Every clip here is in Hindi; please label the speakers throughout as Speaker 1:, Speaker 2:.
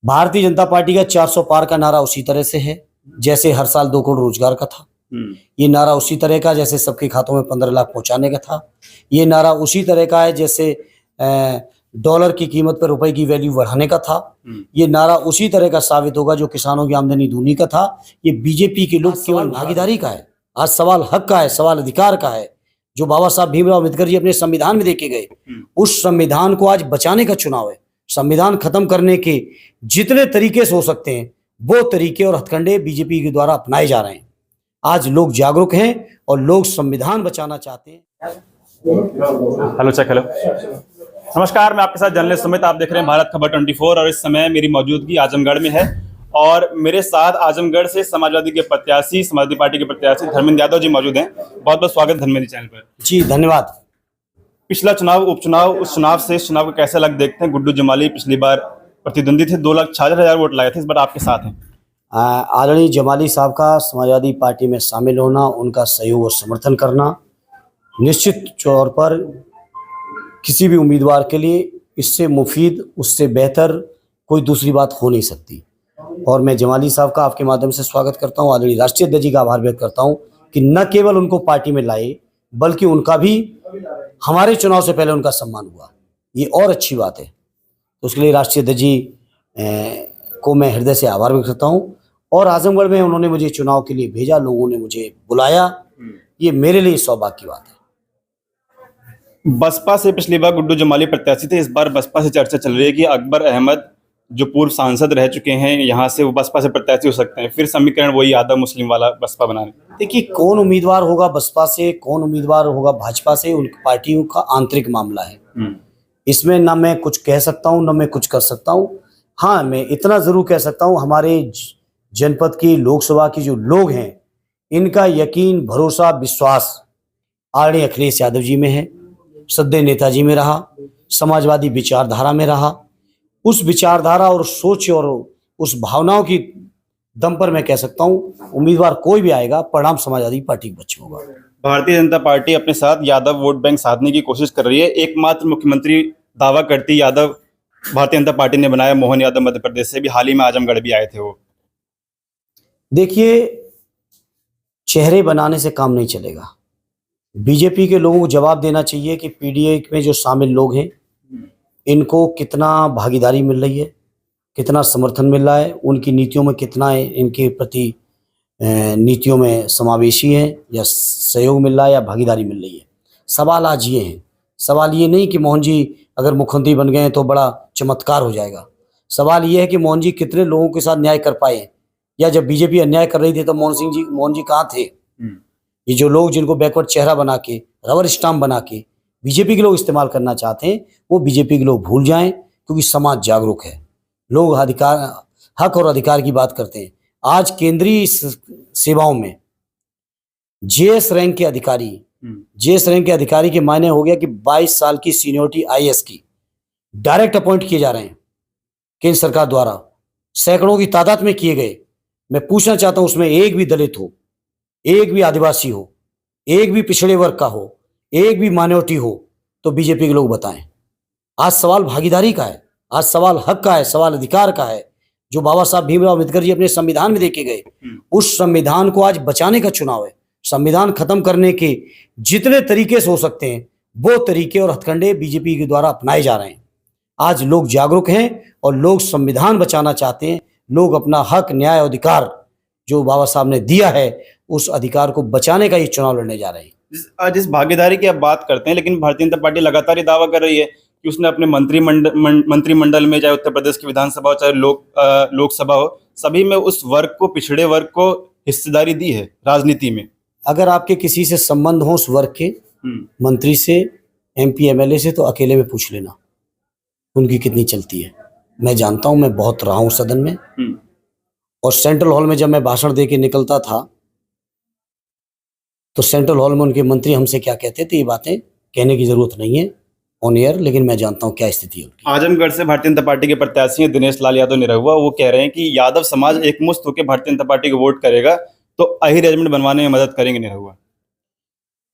Speaker 1: भारतीय जनता पार्टी का 400 पार का नारा उसी तरह से है जैसे हर साल 2 करोड़ रोजगार का था। ये नारा उसी तरह का जैसे सबके खातों में 15 लाख पहुंचाने का था। ये नारा उसी तरह का है जैसे डॉलर की कीमत पर रुपए की वैल्यू बढ़ाने का था। ये नारा उसी तरह का साबित होगा जो किसानों की आमदनी दूनी का था। ये बीजेपी के लोग केवल भागीदारी का है, आज सवाल हक का है, सवाल अधिकार का है जो बाबा साहब भीमराव अम्बेडकर जी अपने संविधान में देके गए। उस संविधान को आज बचाने का चुनाव है। संविधान खत्म करने के जितने तरीके से हो सकते हैं वो तरीके और हथकंडे बीजेपी के द्वारा अपनाए जा रहे हैं। आज लोग जागरूक हैं और लोग संविधान बचाना चाहते हैं।
Speaker 2: हेलो चेक हेलो नमस्कार, मैं आपके साथ जर्नलिस्ट सुमित। आप देख रहे हैं भारत खबर 24 और इस समय मेरी मौजूदगी आजमगढ़ में है और मेरे साथ आजमगढ़ से समाजवादी के प्रत्याशी, समाजवादी पार्टी के प्रत्याशी धर्मेंद्र यादव जी मौजूद हैं। बहुत बहुत स्वागत धर्मेंद्र जी चैनल पर।
Speaker 1: जी धन्यवाद।
Speaker 2: पिछला चुनाव उपचुनाव, उस चुनाव से इस चुनाव को कैसे लग देखते हैं? गुड्डू जमाली पिछली बार प्रतिद्वंदी थे, 2,66,000 वोट लाए थे, इस बार आपके साथ हैं।
Speaker 1: आदरणीय जमाली साहब का समाजवादी पार्टी में शामिल होना, उनका सहयोग और समर्थन करना निश्चित तौर पर किसी भी उम्मीदवार के लिए इससे मुफीद, उससे बेहतर कोई दूसरी बात हो नहीं सकती। और मैं जमाली साहब का आपके माध्यम से स्वागत करता हूं, आदरणीय राष्ट्रीय अध्यक्ष जी का आभार व्यक्त करता हूं कि न केवल उनको पार्टी में लाए बल्कि उनका भी हमारे चुनाव से पहले उनका सम्मान हुआ, ये और अच्छी बात है। तो उसके लिए राष्ट्रीय अध्यक्ष जी को मैं हृदय से आभार व्यक्त करता हूँ। और आजमगढ़ में उन्होंने मुझे चुनाव के लिए भेजा, लोगों ने मुझे बुलाया, ये मेरे लिए सौभाग्य की बात है।
Speaker 2: बसपा से पिछली बार गुड्डू जमाली प्रत्याशी थे, इस बार बसपा से चर्चा चल रही है कि अकबर अहमद जो पूर्व सांसद रह चुके हैं यहाँ से, वो बसपा से प्रत्याशी हो सकते हैं। फिर समीकरण वही यादव मुस्लिम वाला बसपा बनाने।
Speaker 1: देखिए, कौन उम्मीदवार होगा बसपा से, कौन उम्मीदवार होगा भाजपा से, उन पार्टियों का आंतरिक मामला है। इसमें ना मैं कुछ कह सकता हूँ, ना मैं कुछ कर सकता हूँ। हाँ, मैं इतना जरूर कह सकता हूँ, हमारे जनपद की लोकसभा की जो लोग हैं इनका यकीन, भरोसा, विश्वास आदरणीय अखिलेश यादव जी में है, सदैव नेताजी में रहा, समाजवादी विचारधारा में रहा। उस विचारधारा और सोच और उस भावनाओं की दम पर मैं कह सकता हूँ उम्मीदवार कोई भी आएगा, परिणाम समाजवादी पार्टी के बच्चे होगा।
Speaker 2: भारतीय जनता पार्टी अपने साथ यादव वोट बैंक साधने की कोशिश कर रही है। एकमात्र मुख्यमंत्री दावा करती यादव भारतीय जनता पार्टी ने बनाया, मोहन यादव मध्य प्रदेश से भी हाल ही में आजमगढ़ भी आए थे। वो
Speaker 1: देखिए, चेहरे बनाने से काम नहीं चलेगा। बीजेपी के लोगों को जवाब देना चाहिए कि पीडीए में जो शामिल लोग हैं इनको कितना भागीदारी मिल रही है, कितना समर्थन मिल रहा है, उनकी नीतियों में कितना इनके प्रति नीतियों में समावेशी है या सहयोग मिल रहा है या भागीदारी मिल रही है। सवाल आज ये है, सवाल ये नहीं कि मोहन जी अगर मुख्यमंत्री बन गए हैं तो बड़ा चमत्कार हो जाएगा। सवाल ये है कि मोहन जी कितने लोगों के साथ न्याय कर पाए, या जब बीजेपी अन्याय कर रही थी तो मोहन जी कहाँ थे? ये जो लोग जिनको बैकवर्ड चेहरा बना के, रबर स्टाम्प बना के बीजेपी के लोग इस्तेमाल करना चाहते हैं, वो बीजेपी के लोग भूल जाएं, क्योंकि समाज जागरूक है। लोग अधिकार, हक और अधिकार की बात करते हैं। आज केंद्रीय सेवाओं में जेएस रैंक के अधिकारी के मायने हो गया कि 22 साल की सीनियरिटी आईएएस की डायरेक्ट अपॉइंट किए जा रहे हैं केंद्र सरकार द्वारा, सैकड़ों की तादाद में किए गए। मैं पूछना चाहता हूं उसमें एक भी दलित हो, एक भी आदिवासी हो, एक भी पिछड़े वर्ग का हो, एक भी माइनॉरिटी हो, तो बीजेपी के लोग बताएं। आज सवाल भागीदारी का है, आज सवाल हक का है, सवाल अधिकार का है जो बाबा साहब भीमराव अम्बेडकर जी अपने संविधान में देके गए। उस संविधान को आज बचाने का चुनाव है। संविधान खत्म करने के जितने तरीके से हो सकते हैं वो तरीके और हथकंडे बीजेपी के द्वारा अपनाए जा रहे हैं। आज लोग जागरूक हैं और लोग संविधान बचाना चाहते हैं। लोग अपना हक, न्याय, अधिकार जो बाबा साहब ने दिया है, उस अधिकार को बचाने का ये चुनाव लड़ने जा रहे हैं।
Speaker 2: जिस भागीदारी की आप बात करते हैं, लेकिन भारतीय जनता पार्टी लगातार ये दावा कर रही है कि उसने अपने मंत्रिमंडल में, चाहे उत्तर प्रदेश की विधानसभा हो, चाहे लोकसभा हो, सभी में उस वर्ग को, पिछड़े वर्ग को हिस्सेदारी दी है राजनीति में।
Speaker 1: अगर आपके किसी से संबंध हो उस वर्ग के मंत्री से, एमपी एमएलए से, तो अकेले में पूछ लेना उनकी कितनी चलती है। मैं जानता हूं, मैं बहुत रहा हूं सदन में, और सेंट्रल हॉल में जब मैं भाषण दे के निकलता था तो सेंट्रल हॉल में उनके मंत्री हमसे क्या कहते थे, ये बातें कहने की जरूरत नहीं है ऑन एयर, लेकिन मैं जानता हूं क्या स्थिति है।
Speaker 2: आजमगढ़ से भारतीय जनता पार्टी के प्रत्याशी हैं दिनेश लाल यादव निरहुआ, वो कह रहे हैं कि यादव समाज एकमुश्त होकर भारतीय जनता पार्टी को वोट करेगा तो अहिरेजमेंट बनवाने में मदद करेंगे निरहुआ।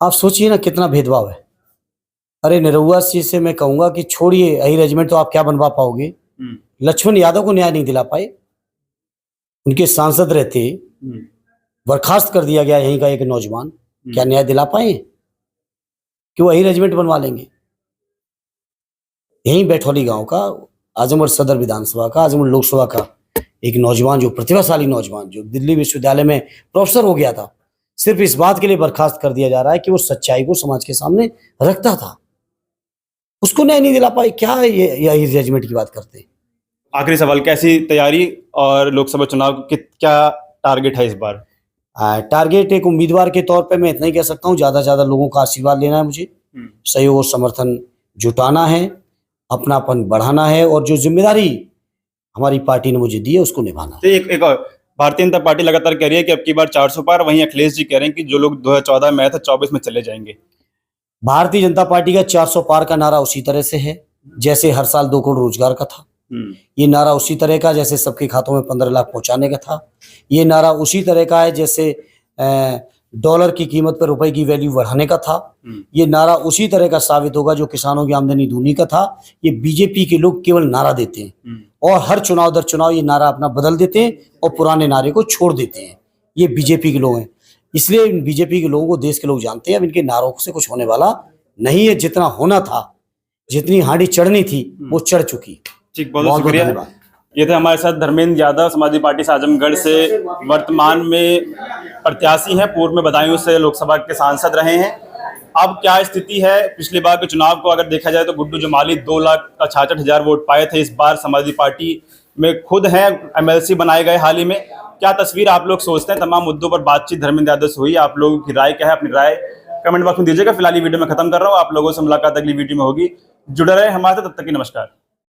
Speaker 1: आप सोचिए ना कितना भेदभाव है। अरे निरहुआ जी से मैं कहूंगा कि छोड़िए अहिरेजमेंट, तो आप क्या बनवा पाओगे? लक्ष्मण यादव को न्याय नहीं दिला पाए, उनके सांसद रहते बर्खास्त कर दिया गया यहीं का एक नौजवान, क्या न्याय दिला पाए कि वही रेजिमेंट बनवा लेंगे? यहीं बैठौली गांव का, आजमगढ़ सदर विधानसभा का, आजमगढ़ लोकसभा का एक नौजवान, जो प्रतिभाशाली नौजवान, जो दिल्ली विश्वविद्यालय में प्रोफेसर हो गया था, सिर्फ इस बात के लिए बर्खास्त कर दिया जा रहा है कि वो सच्चाई को समाज के सामने रखता था, उसको न्याय नहीं दिला पाए। क्या यही रेजिमेंट की बात करते हैं?
Speaker 2: आखिरी सवाल, कैसी तैयारी और लोकसभा चुनाव की क्या टारगेट है इस बार?
Speaker 1: टारगेट एक उम्मीदवार के तौर पे मैं इतना ही कह सकता हूँ, ज़्यादा से ज़्यादा लोगों का आशीर्वाद लेना है, मुझे सहयोग और समर्थन जुटाना है, अपनापन बढ़ाना है, और जो जिम्मेदारी हमारी पार्टी ने मुझे दी है उसको निभाना है।
Speaker 2: तो एक और, भारतीय जनता पार्टी लगातार कह रही है कि अब की बार 400 पार, वहीं अखिलेश जी कह रहे हैं कि जो लोग 2014 में आए थे 24 में चले जाएंगे।
Speaker 1: भारतीय जनता पार्टी का 400 पार का नारा उसी तरह से है जैसे हर साल 2 करोड़ रोजगार का था। ये नारा उसी तरह का जैसे सबके खातों में 15 लाख पहुंचाने का था। ये नारा उसी तरह का है जैसे डॉलर की कीमत पर रुपए की वैल्यू बढ़ाने का था। ये नारा उसी तरह का साबित होगा जो किसानों की आमदनी दूनी का था। ये बीजेपी के लोग केवल नारा देते हैं और हर चुनाव दर चुनाव ये नारा अपना बदल देते हैं और पुराने नारे को छोड़ देते हैं। ये बीजेपी के लोग हैं, इसलिए बीजेपी के लोगों को देश के लोग जानते हैं। अब इनके नारों से कुछ होने वाला नहीं है। जितना होना था, जितनी हांडी चढ़नी थी वो चढ़ चुकी।
Speaker 2: ठीक, बहुत शुक्रिया। ये थे हमारे साथ धर्मेंद्र यादव, समाजवादी पार्टी से आजमगढ़ से, वर्तमान में प्रत्याशी हैं, पूर्व में बदायूं से लोकसभा के सांसद रहे हैं। अब क्या स्थिति है, पिछली बार के चुनाव को अगर देखा जाए तो गुड्डू जमाली 2,66,000 वोट पाए थे। इस बार समाजवादी पार्टी में खुद हैं, एमएलसी बनाए गए हाल ही में। क्या तस्वीर आप लोग सोचते हैं? तमाम मुद्दों पर बातचीत धर्मेंद्र यादव से हुई। आप लोगों की राय क्या है? अपनी राय कमेंट बॉक्स में दीजिएगा। फिलहाल ये वीडियो में खत्म कर रहा हूँ। आप लोगों से मुलाकात अगली वीडियो में होगी। जुड़े रहे हमारे साथ, तब तक की नमस्कार।